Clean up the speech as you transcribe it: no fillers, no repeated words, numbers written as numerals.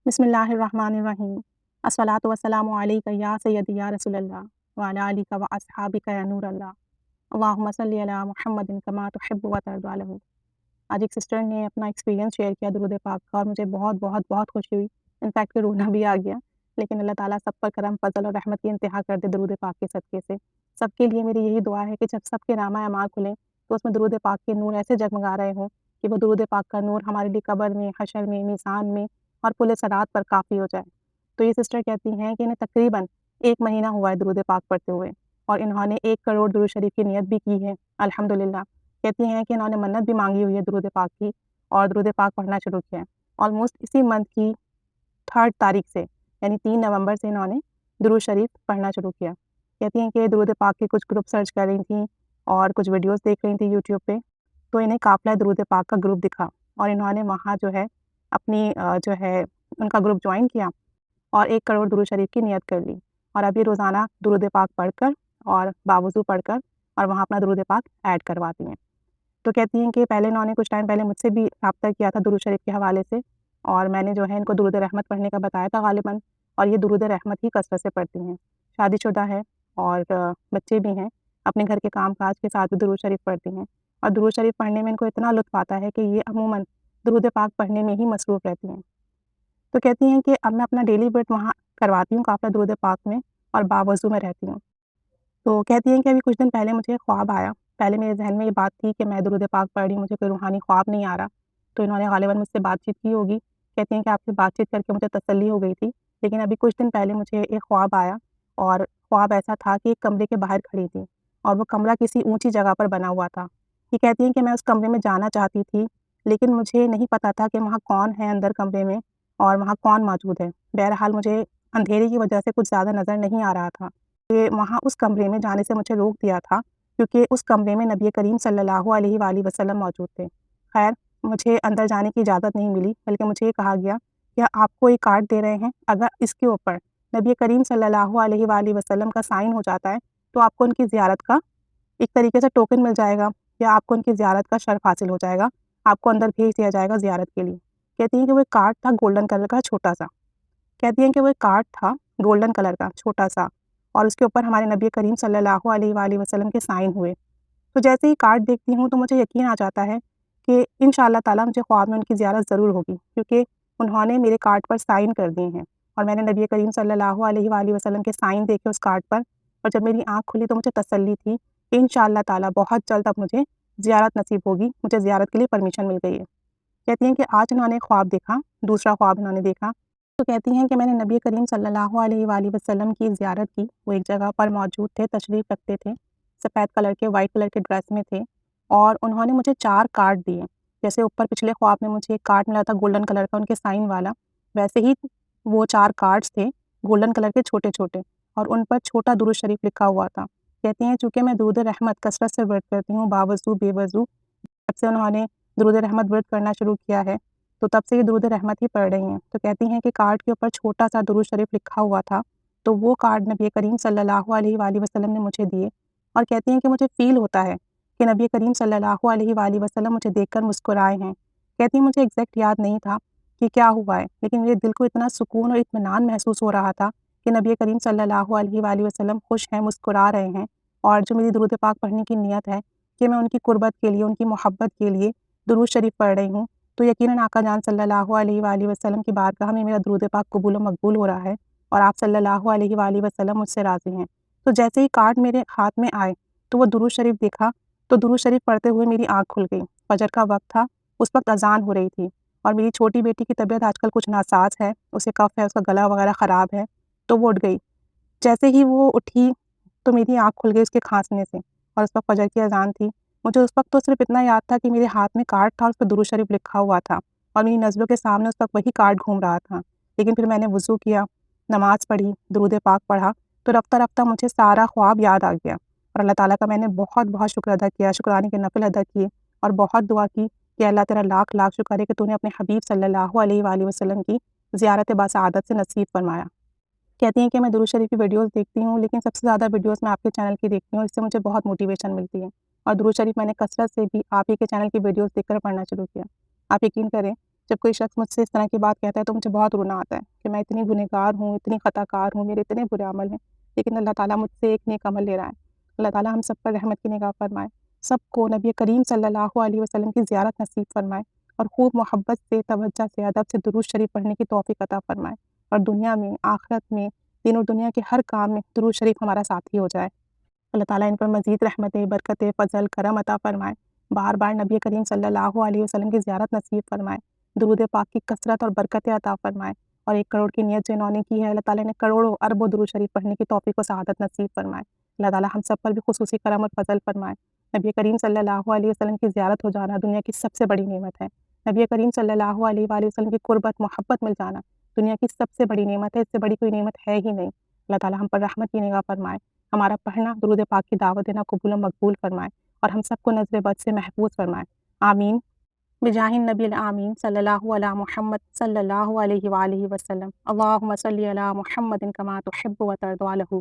बिस्मिल्लाहिर्रहमानिर्रहीम। अस्सलातु वस्सलामु अलैका या सय्यदी या रसूल अल्लाह व अला आलिका व अस्हाबिका या नूर अल्लाह। अल्लाहुम्मा सल्लि अला मुहम्मदिन कमा तुहिब्बु व तर्दा लहू। आज एक सिस्टर ने अपना एक्सपीरियंस शेयर किया दुरूद पाक का और मुझे बहुत बहुत बहुत खुशी हुई। इनफैक्ट रोना भी आ गया। लेकिन अल्लाह ताला सब पर करम, फ़ज़ल और रहमत की इंतहा कर दे दुरूद पाक के सदक़े से। सबके लिए मेरी यही दुआ है कि जब सबके नामा अमाल खुलें तो उसमें दुरूद पाक के नूर ऐसे जगमगा रहे हों कि वो दुरूद पाक का नूर हमारे लिए कब्र में, हशर में, मीज़ान में और पुल सिरात पर काफ़ी हो जाए। तो ये सिस्टर कहती हैं कि इन्हें तकरीबन 1 महीना हुआ है दुरूद पाक पढ़ते हुए और इन्होंने 1 करोड़ दुरूद शरीफ की नियत भी की है, अल्हम्दुलिल्लाह। कहती हैं कि इन्होंने मन्नत भी मांगी हुई है दुरूद पाक की और दुरूद पाक पढ़ना शुरू किया है। ऑलमोस्ट इसी मंथ की 3 तारीख से यानी 3 नवंबर से इन्होंने दुरूद शरीफ पढ़ना शुरू किया। कहती हैं कि दुरूद पाक के कुछ ग्रुप सर्च कर रही थीं और कुछ वीडियोज़ देख रही थी यूट्यूब पे, तो इन्हें काफ़िला दुरूद पाक का ग्रुप दिखा और इन्होंने वहाँ जो है अपनी जो है उनका ग्रुप जॉइन किया और 1 करोड़ दुरूद शरीफ की नियत कर ली और अभी रोज़ाना दुरूद पाक पढ़कर और बावुज़ू पढ़कर और वहाँ अपना दुरूद पाक ऐड करवाती हैं। तो कहती हैं कि पहले इन्होंने कुछ टाइम पहले मुझसे भी राब्ता किया था दुरूद शरीफ के हवाले से और मैंने जो है इनको दुरूद रहमत पढ़ने का बताया था ग़ालिबन और ये दुरूद रहमत ही कसरत से पढ़ती हैं। शादीशुदा है और बच्चे भी हैं। अपने घर के काम-काज के साथ भी दुरूद शरीफ पढ़ती हैं और दुरूद शरीफ पढ़ने में इनको इतना लुत्फ़ आता है कि ये अमूमन दुरूद पाक पढ़ने में ही मसरूफ़ रहती हैं। तो कहती हैं कि अब मैं अपना डेली वेट वहाँ करवाती हूँ काफ़िला दुरूद पाक में और बावज़ू में रहती हूँ। तो कहती हैं कि अभी कुछ दिन पहले मुझे ख्वाब आया। पहले मेरे ज़हन में ये बात थी कि मैं दुरूद पाक पढ़ रही हूँ, मुझे कोई रूहानी ख्वाब नहीं आ रहा। तो इन्होंने ग़ालिबन मुझसे बातचीत की होगी। कहती हैं कि आपसे बातचीत करके मुझे तसल्ली हो गई थी। लेकिन अभी कुछ दिन पहले मुझे एक ख्वाब आया और ख्वाब ऐसा था कि एक कमरे के बाहर खड़ी थी और वो कमरा किसी ऊँची जगह पर बना हुआ था। ये कहती हैं कि मैं उस कमरे में जाना चाहती थी, लेकिन मुझे नहीं पता था कि वहाँ कौन है अंदर कमरे में और वहाँ कौन मौजूद है। बहरहाल मुझे अंधेरे की वजह से कुछ ज़्यादा नज़र नहीं आ रहा था। कि वहाँ उस कमरे में जाने से मुझे रोक दिया था क्योंकि उस कमरे में नबी करीम सल्लल्लाहु अलैहि वसल्लम मौजूद थे। ख़ैर मुझे अंदर जाने की इजाज़त नहीं मिली बल्कि मुझे ये कहा गया कि आपको एक कार्ड दे रहे हैं, अगर इसके ऊपर नबी करीम सल्लल्लाहु अलैहि वसल्लम का साइन हो जाता है तो आपको उनकी ज़ियारत का एक तरीके से टोकन मिल जाएगा या आपको उनकी ज़ियारत का शर्फ़ हासिल हो जाएगा, आपको अंदर भेज दिया जाएगा ज़ियारत के लिए। कहती हैं कि वो एक कार्ड था गोल्डन कलर का छोटा-सा। कहती हैं कि वो एक कार्ड था गोल्डन कलर का छोटा-सा और उसके ऊपर हमारे नबी करीम सल्लल्लाहु अलैहि वसल्लम के साइन हुए। तो जैसे ही कार्ड देखती हूँ तो मुझे यकीन आ जाता है कि इंशाअल्लाह ताला मुझे ख्वाब में उनकी ज़ियारत ज़रूर होगी क्योंकि उन्होंने मेरे कार्ड पर साइन कर दिए हैं और मैंने नबी करीम सल्लल्लाहु अलैहि वसल्लम के साइन देखे उस कार्ड पर और जब मेरी आँख खुली तो मुझे तसल्ली थी कि इंशाअल्लाह ताला बहुत जल्द अब मुझे ज़ियारत नसीब होगी, मुझे ज़ियारत के लिए परमिशन मिल गई है। कहती हैं कि आज उन्होंने ख्वाब देखा, दूसरा ख्वाब उन्होंने देखा तो कहती हैं कि मैंने नबी करीम सल्लल्लाहु अलैहि वसल्लम की ज़ियारत की। वो एक जगह पर मौजूद थे, तशरीफ़ रखते थे, सफ़ेद कलर के, वाइट कलर के ड्रेस में थे और उन्होंने मुझे 4 कार्ड दिए। जैसे ऊपर पिछले ख्वाब में मुझे एक कार्ड मिला था गोल्डन कलर का उनके साइन वाला, वैसे ही वो 4 कार्ड्स थे गोल्डन कलर के छोटे-छोटे और उन पर छोटा दुरूद शरीफ लिखा हुआ था। कहती हैं चूँकि मैं दुरूद रहमत कसरत से व्रत करती हूँ, बावज़ू, बेवज़ू, जब से उन्होंने दुरूद रहमत व्रत करना शुरू किया है तो तब से ये दुरूद रहमत ही पढ़ रही हैं। तो कहती हैं कि कार्ड के ऊपर छोटा-सा दुरूद शरीफ लिखा हुआ था, तो वो कार्ड नबी करीम सल्लल्लाहु अलैहि वसल्लम ने मुझे दिए और कहती हैं कि मुझे फ़ील होता है कि नबी करीम सल्लल्लाहु अलैहि वसल्लम मुझे देखकर मुस्कुराए हैं। कहती हैं मुझे एग्ज़ैक्ट याद नहीं था कि क्या हुआ है, लेकिन मेरे दिल को इतना सुकून और इत्मीनान महसूस हो रहा था कि नबी करीम सल्लल्लाहु अलैहि वसल्लम खुश हैं, मुस्कुरा रहे हैं और जो मेरी दुरूद पाक पढ़ने की नियत है कि मैं उनकी कुर्बत के लिए, उनकी मोहब्बत के लिए दुरूद शरीफ पढ़ रही हूँ, तो यकीनन आका जान सल्लल्लाहु अलैहि वसल्लम की बारगाह में मेरा दुरूद पाक कबूल व मकबूल हो रहा है और आप सल्लल्लाहु अलैहि वसल्लम मुझसे राज़ी हैं। तो जैसे ही कार्ड मेरे हाथ में आए, तो वो दुरूद शरीफ देखा, तो दुरूद शरीफ पढ़ते हुए मेरी आँख खुल गई। फ़जर का वक़्त था, उस वक़्त अज़ान हो रही थी और मेरी छोटी बेटी की तबीयत आजकल कुछ नासाज़ है, उसे कफ़ है, उसका गला वगैरह ख़राब है, तो वो उठ गई। जैसे ही वो उठी, तो मेरी आँख खुल गई उसके खाँसने से और उस वक़्त फ़जर की अज़ान थी। मुझे उस वक़्त तो सिर्फ़ इतना याद था कि मेरे हाथ में कार्ड था और उस पे दुरूद शरीफ लिखा हुआ था और मेरी नज़रों के सामने उस वक़्त वही कार्ड घूम रहा था। लेकिन फिर मैंने वुज़ू किया, नमाज़ पढ़ी, दुरूद पाक पढ़ा, तो रफ़्ता-रफ़्ता मुझे सारा ख्वाब याद आ गया और अल्लाह ताला का मैंने बहुत-बहुत शुक्र अदा किया, शुक्राने के नफ़िल अदा किए और बहुत दुआ की कि अल्लाह तेरा लाख-लाख शुक्र है कि तूने अपने हबीब सल्लल्लाहु अलैहि वसल्लम की ज़ियारत बासआदत से नसीब फ़रमाया। कहती हैं कि मैं दुरूद शरीफ की वीडियोज़ देखती हूँ, लेकिन सबसे ज़्यादा वीडियोज़ मैं आपके चैनल की देखती हूँ, इससे मुझे बहुत मोटिवेशन मिलती है और दुरूद शरीफ मैंने कसरत से भी आप ही के चैनल की वीडियोज़ देखकर पढ़ना शुरू किया। आप यकीन करें جب کوئی شخص مجھ سے اس طرح کی بات کہتا ہے تو مجھے بہت رونا آتا ہے کہ میں اتنی گنہگار ہوں، اتنی خطا کار ہوں، میرے اتنے برے عمل ہیں، لیکن اللہ تعالیٰ مجھ سے ایک نیک عمل لے رہا ہے۔ اللہ تعالیٰ ہم سب پر رحمت کی نگاہ فرمائے، سب کو نبی کریم صلی اللہ علیہ وسلم کی زیارت نصیب فرمائے اور خوب محبت سے، توجہ سے، ادب سے درود شریف پڑھنے کی توفیق عطا فرمائے اور دنیا میں، آخرت میں، دین و دنیا کے ہر کام میں درود شریف ہمارا ساتھی ہو جائے۔ اللہ تعالیٰ ان پر مزید رحمتیں، برکتیں، فضل، کرم عطا فرمائے، بار بار نبی کریم صلی اللہ علیہ وسلم کی زیارت نصیب فرمائے، درود پاک کی کثرت اور برکتیں عطا فرمائے اور 1 کروڑ کی نیت جو انہوں نے کی ہے، اللہ تعالیٰ نے کروڑوں اربوں درود شریف پڑھنے کی توفیق و سعادت نصیب فرمائے۔ اللہ تعالیٰ ہم سب پر بھی خصوصی کرم اور فضل فرمائے۔ نبی کریم صلی اللہ علیہ وسلم کی زیارت ہو جانا دنیا کی سب سے بڑی نعمت ہے۔ نبی کریم صلی اللہ علیہ وآلہ وسلم کی قربت، محبت مل جانا دنیا کی سب سے بڑی نعمت ہے، اس سے بڑی کوئی نعمت ہے ہی نہیں۔ اللہ تعالیٰ ہم پر رحمت کی نگاہ فرمائے، ہمارا پڑھنا، درود پاک کی دعوت دینا قبول و مقبول فرمائے اور ہم سب کو نظر بد سے محفوظ فرمائے، آمین بجاہ النبی الامین صلی اللہ علی محمد صلی اللہ علیہ وآلہ وسلم۔ اللہم صلی علی محمد کما تحب و ترضی عنہ۔